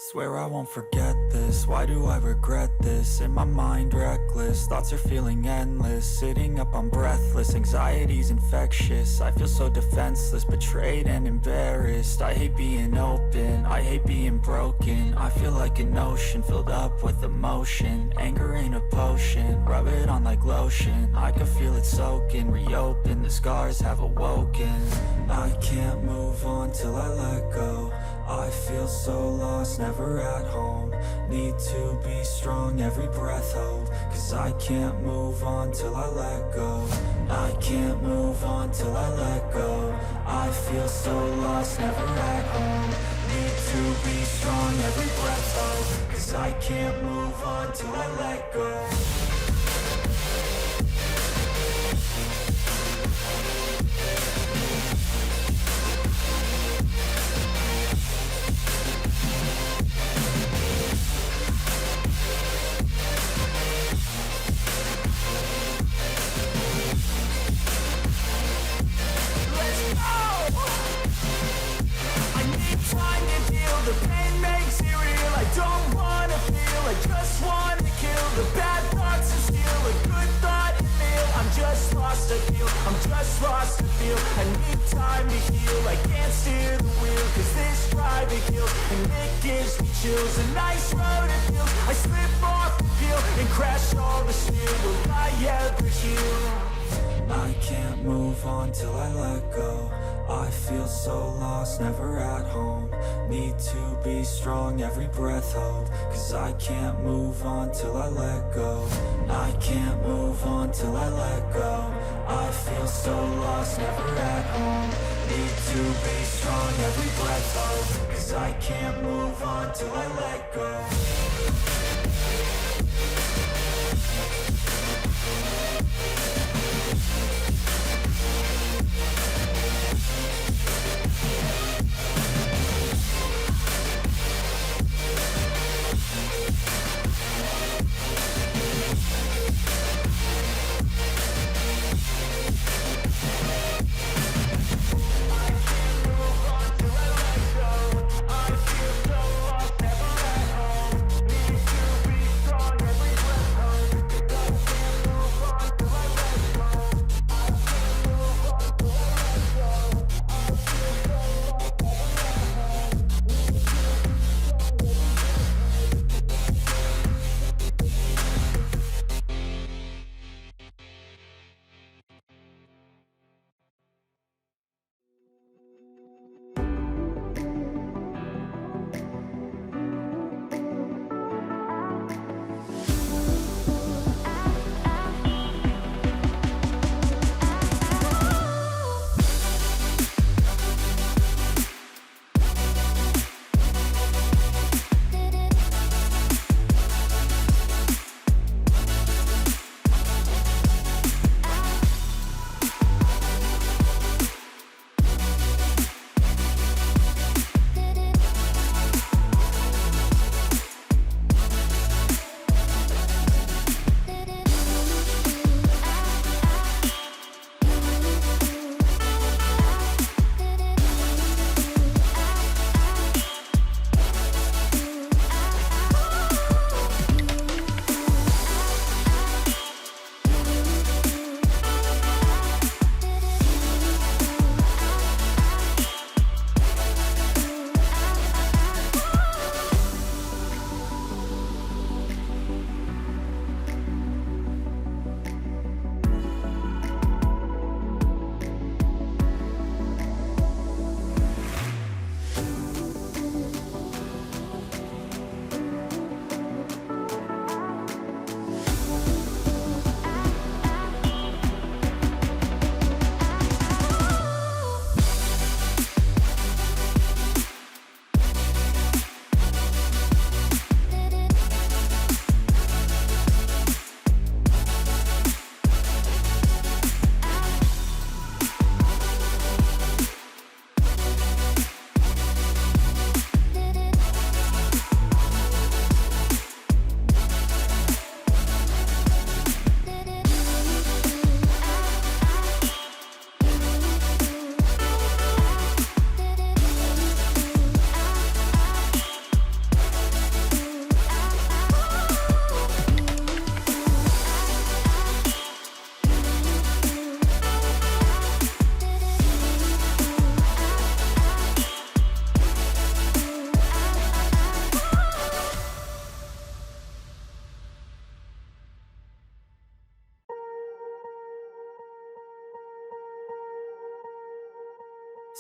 Swear I won't forget this, why do I regret this? In my mind reckless, thoughts are feeling endless. Sitting up, I'm breathless, anxiety's infectious. I feel so defenseless, betrayed and embarrassed. I hate being open, I hate being broken. I feel like an ocean filled up with emotion. Anger ain't a potion, rub it on like lotion. I can feel it soaking, reopen, the scars have awoken. I can't move on till I let go. I feel so lost, never at home. Need to be strong, every breath hold. Cause I can't move on till I let go. I can't move on till I let go. I feel so lost, never at home. Need to be strong, every breath hold. Cause I can't move on till I let go. The pain makes it real, I don't wanna feel, I just wanna kill the bad thoughts and steal a good thought and feel. I'm just lost, I feel, I'm just lost, I feel. I need time to heal, I can't steer the wheel. Cause this private guilt, and it gives me chills. A nice road it feels, I slip off the peel and crash all the steel. Will I ever heal? I can't move on till I let go. I feel so lost, never at home. Need to be strong, every breath hold. Cause I can't move on till I let go. I can't move on till I let go. I feel so lost, never at home. Need to be strong, every breath hold. Cause I can't move on till I let go.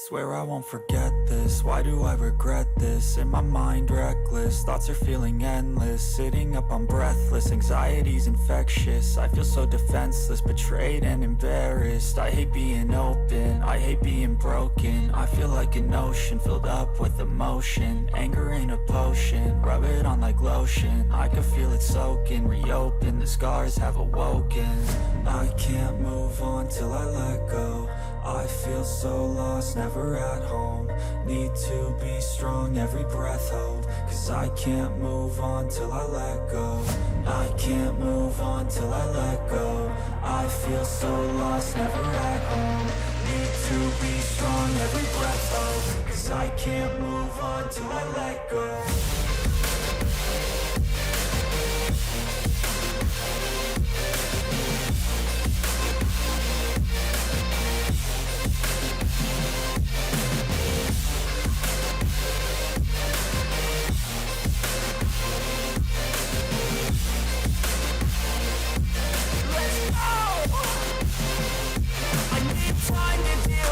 Swear I won't forget this, why do I regret this? In my mind reckless, thoughts are feeling endless. Sitting up, I'm breathless, anxiety's infectious. I feel so defenseless, betrayed and embarrassed. I hate being open, I hate being broken. I feel like an ocean filled up with emotion. Anger ain't a potion, rub it on like lotion. I can feel it soaking, reopen, the scars have awoken. I can't move on till I let go. I feel so lost, never at home. Need to be strong, every breath hold. Cause I can't move on till I let go. I can't move on till I let go. I feel so lost, never at home. Need to be strong, every breath hold. Cause I can't move on till I let go.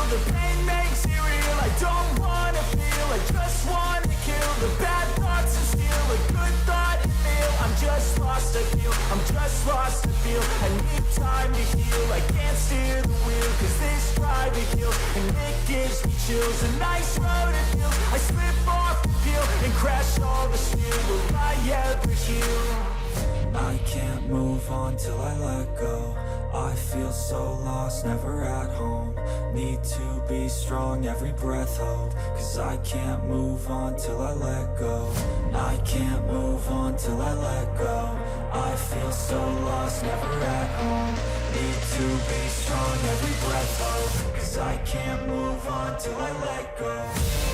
The pain makes it real. I don't wanna feel, I just wanna kill the bad thoughts and steal a good thought and feel. I'm just lost, I feel, I'm just lost, I feel. I need time to heal, I can't steer the wheel. Cause this drive to kill, and it gives me chills. A nice road it feels, I slip off the peel and crash all the steel. Will I ever heal? I can't move on till I let go. I feel so lost, never at home. Need to be strong, every breath hold. Cause I can't move on till I let go. I can't move on till I let go. I feel so lost, never at home. Need to be strong, every breath hold. Cause I can't move on till I let go.